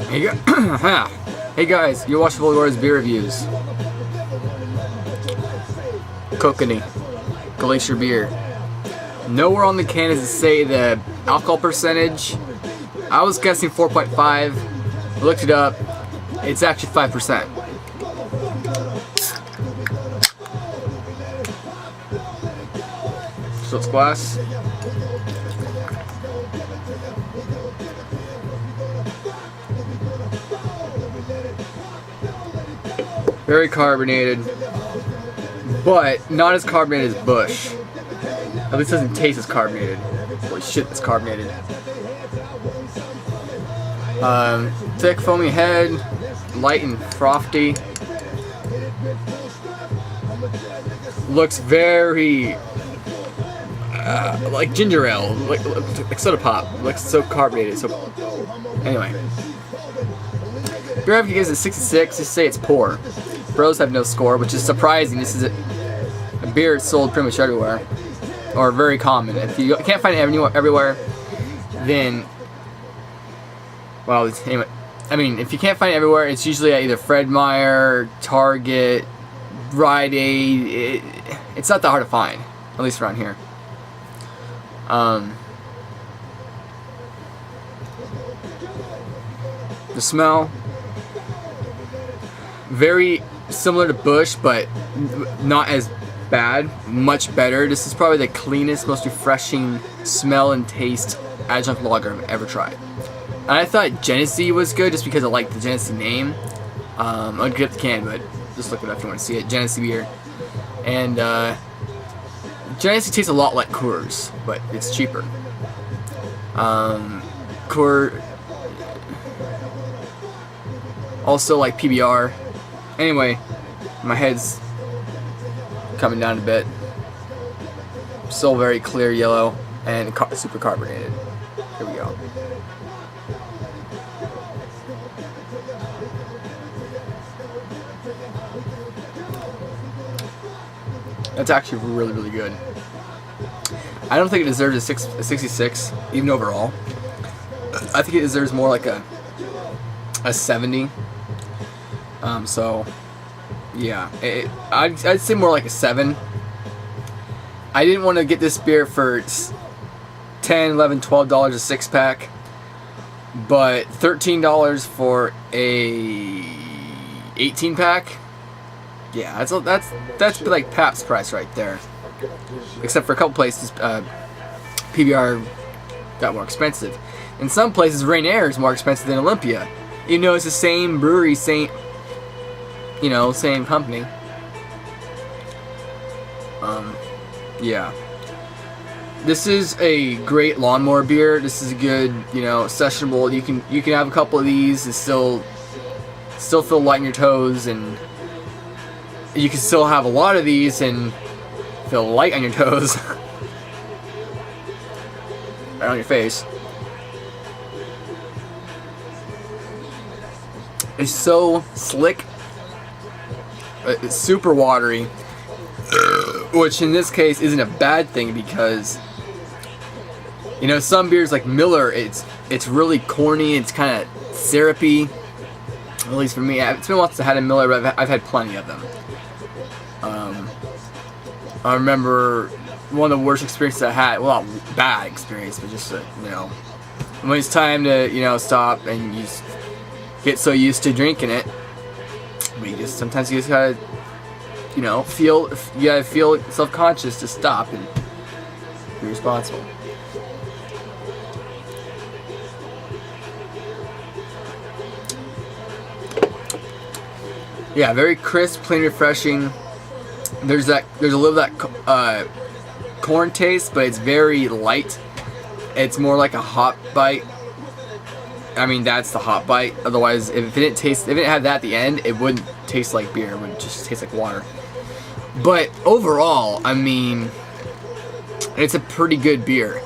Hey guys, you watch Volgor's beer reviews. Kokanee, Glacier beer. Nowhere on the can does it say the alcohol percentage. I was guessing 4.5. Looked it up. It's actually 5%. So it's glass. Very carbonated, but not as carbonated as Busch. At least it doesn't taste as carbonated. Holy shit, it's carbonated. Thick foamy head, light and frothy. Looks very like ginger ale, like soda pop. Looks so carbonated. So anyway, beer advocate gives it 66. Just say it's poor. Bros have no score, which is surprising. This is a beer sold pretty much everywhere, or very common. If you can't find it everywhere, then, well, anyway. I mean, if you can't find it everywhere, it's usually at either Fred Meyer, Target, Rite Aid. It's not that hard to find, at least around here. The smell, very similar to Busch, but not as bad. Much better. This is probably the cleanest, most refreshing smell and taste adjunct lager I've ever tried. And I thought Genesee was good just because I like the Genesee name. I'd get the can, but just look it up if you want to see it. Genesee beer. And Genesee tastes a lot like Coors, but it's cheaper. Also like PBR. Anyway, my head's coming down a bit. Still very clear yellow and super carbonated. Here we go. That's actually really, really good. I don't think it deserves a 66, even overall. I think it deserves more like a 70. So, yeah, I'd say more like a 7. I didn't want to get this beer for $10, $11, $12 a six-pack, but $13 for a 18-pack. Yeah, that's like Pabst price right there. Except for a couple places, PBR got more expensive. In some places, Rainier is more expensive than Olympia. You know, it's the same brewery, same company. Yeah. This is a great lawnmower beer. This is a good, sessionable. You can have a couple of these and still feel light in your toes, and you can still have a lot of these and feel light on your toes. Right on your face. It's so slick. It's super watery, which in this case isn't a bad thing because, some beers like Miller, it's really corny. It's kind of syrupy. At least for me, it's been a while since I had a Miller, but I've had plenty of them. I remember one of the worst experiences I had. Well, not bad experience, but just when it's time to stop and you get so used to drinking it, but sometimes you just gotta feel self-conscious to stop and be responsible. Yeah, very crisp, plain, refreshing. There's a little of that corn taste, but it's very light. It's more like a hop bite. I mean, that's the hop bite. Otherwise, if it didn't have that at the end, it wouldn't taste like beer. It would just taste like water. But overall, I mean, it's a pretty good beer.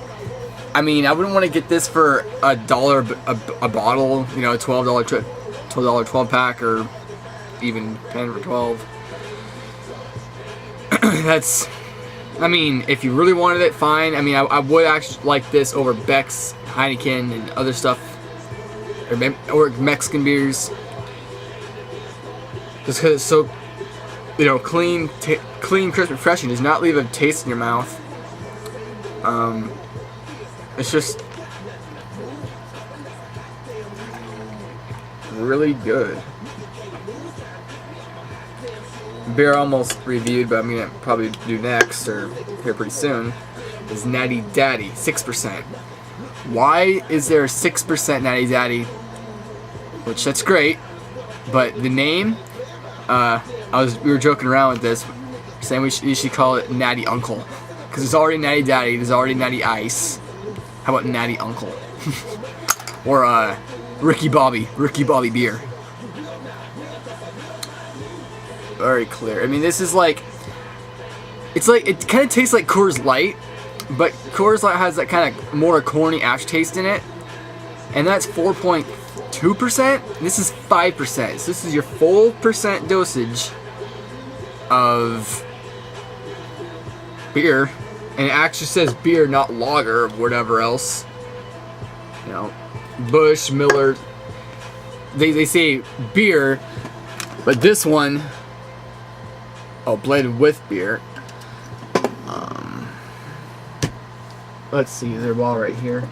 I mean, I wouldn't want to get this for $1 a bottle. $12 12-pack, or even 10 for 12. That's, I mean, if you really wanted it, fine. I mean, I would actually like this over Beck's, Heineken, and other stuff or Mexican beers, just because it's so, clean, crisp, refreshing. Does not leave a taste in your mouth. It's just really good. Beer almost reviewed, but I'm gonna probably do next or here pretty soon, is Natty Daddy, 6%. Why is there 6% Natty Daddy? Which that's great, but the name, we were joking around with this, saying we should call it Natty Uncle, because there's already Natty Daddy, there's already Natty Ice. How about Natty Uncle? Or Ricky Bobby beer. Very clear. I mean, this is like, it kind of tastes like Coors Light, but Coors Light has that kind of more corny aftertaste in it, and that's 4.2%. This is 5%. So this is your full percent dosage of beer, and it actually says beer, not lager or whatever else. Busch, Miller. They say beer, but this one. Oh, blended with beer. Let's see, is there a bottle right here?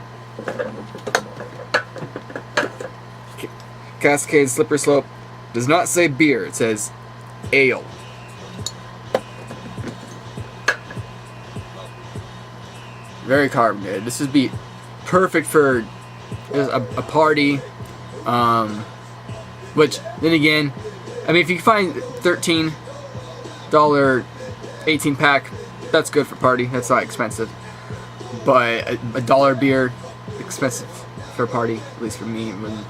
Cascade Slippery Slope does not say beer, it says ale. Very carbonated. This would be perfect for a party. Which, then again, I mean, if you can find $13 18 pack, that's good for party. That's not expensive. But a dollar beer, expensive for a party, at least for me, when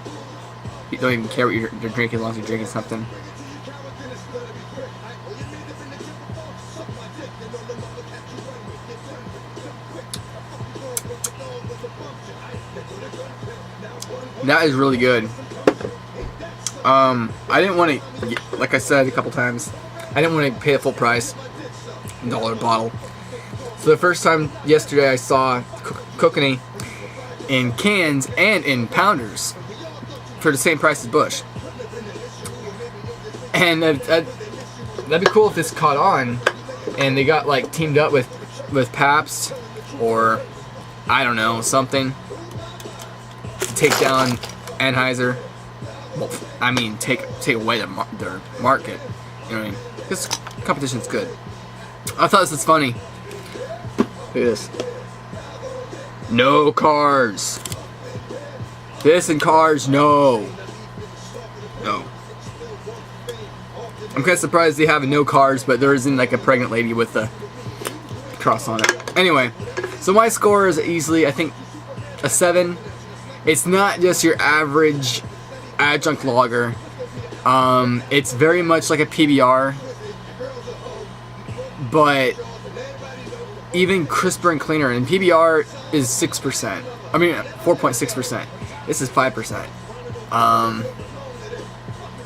you don't even care what you're drinking as long as you're drinking something. That is really good. I didn't want to, like I said a couple times, I didn't want to pay the full price, $1 bottle. So the first time yesterday I saw kokanee in cans and in pounders for the same price as Busch. And that'd be cool if this caught on and they got like teamed up with Pabst or I don't know, something to take down Anheuser. Well, I mean, take away their market. You know what I mean? This competition's good. I thought this was funny. Look at this. No cars. This and cars, no. No. I'm kind of surprised they have no cars, but there isn't like a pregnant lady with a cross on it. Anyway, so my score is easily, I think, a 7. It's not just your average adjunct lager. It's very much like a PBR, but even crisper and cleaner. And PBR is 6%. I mean 4.6%. This is 5%.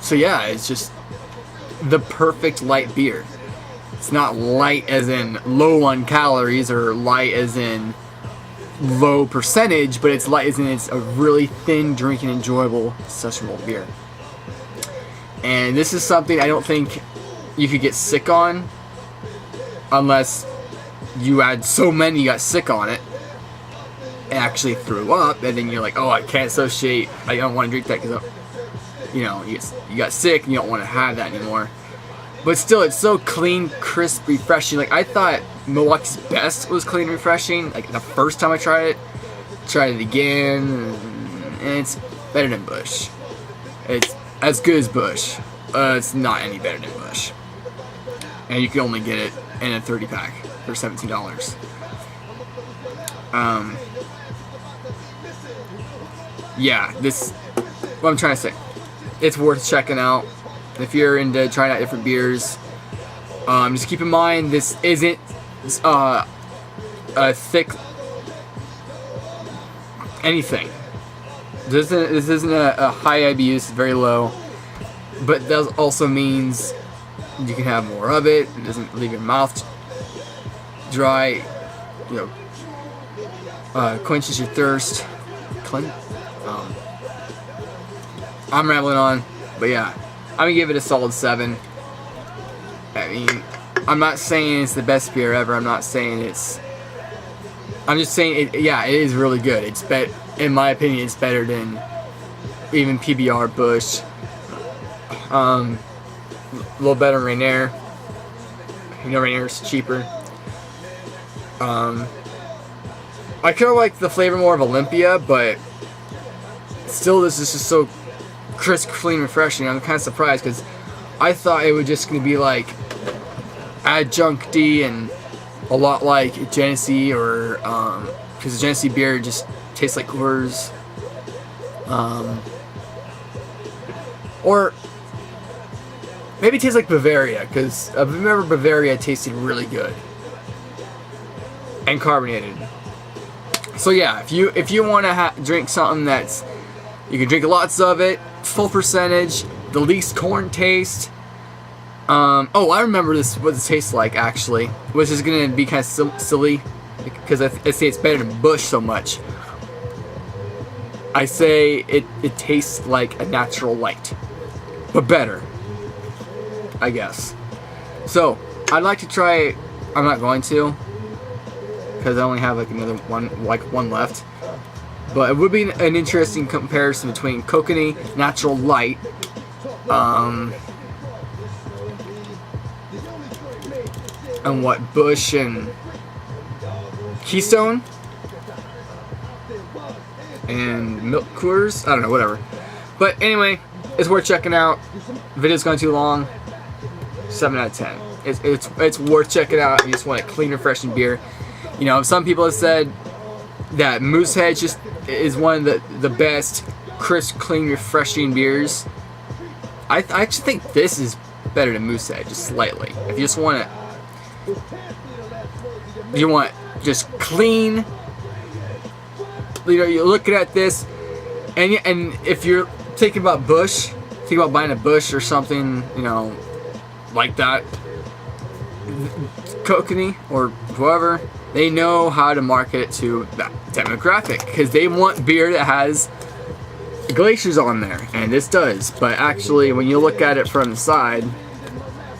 So yeah, it's just the perfect light beer. It's not light as in low on calories or light as in low percentage, but it's light as in it's a really thin, drinking, enjoyable, sessionable beer. And this is something I don't think you could get sick on unless you had so many you got sick on it and actually threw up, and then you're like, oh, I can't associate, I don't want to drink that because you got sick and you don't want to have that anymore. But still, it's so clean, crisp, refreshing. Like, I thought Milwaukee's Best was clean, refreshing. Like, the first time I tried it again, and it's better than Busch. It's as good as Busch. It's not any better than Busch. And you can only get it in a 30-pack for $17. Yeah, what I'm trying to say. It's worth checking out. If you're into trying out different beers, just keep in mind this isn't a thick anything. This isn't a high IBU. It's very low, but that also means you can have more of it. It doesn't leave your mouth dry. Quenches your thirst. I'm rambling on, but yeah, I'm gonna give it a solid 7. I mean, I'm not saying it's the best beer ever. I'm not saying it's. I'm just saying it. Yeah, it is really good. It's in my opinion, it's better than even PBR, Busch. A little better than Rainier. You know, Rainier's cheaper. I kind of like the flavor more of Olympia, but still, this is just so crisp, clean, refreshing. I'm kind of surprised because I thought it was just going to be like adjunct-y and a lot like Genesee, or because the Genesee beer just tastes like Coors, or maybe it tastes like Bavaria, because I remember Bavaria tasted really good and carbonated. So yeah, if you want to drink something that's, you can drink lots of it, full percentage, the least corn taste. Oh, I remember what this tastes like actually, which is gonna be kind of silly because I say it's better than Busch so much. I say it tastes like a natural light, but better, I guess. So I'd like to try it. I'm not going to, because I only have like another one left. But it would be an interesting comparison between Kokanee Natural Light, and what Busch and Keystone and Milk Coors. I don't know, whatever. But anyway, it's worth checking out. The video's gone too long. 7 out of 10. It's worth checking out if you just want a clean, refreshing beer. You know, some people have said that Moosehead just is one of the best crisp, clean, refreshing beers. I actually think this is better than Moosehead, just slightly. If you just want just clean, you know, you're looking at this, and if you're thinking about Busch, think about buying a Busch or something, you know, like that, Kokanee or whoever, they know how to market it to that demographic, because they want beer that has glaciers on there, and this does. But actually, when you look at it from the side,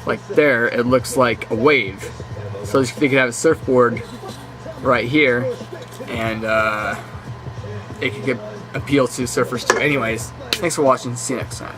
like there, it looks like a wave. So they could have a surfboard right here, and it could appeal to surfers too. Anyways, thanks for watching. See you next time.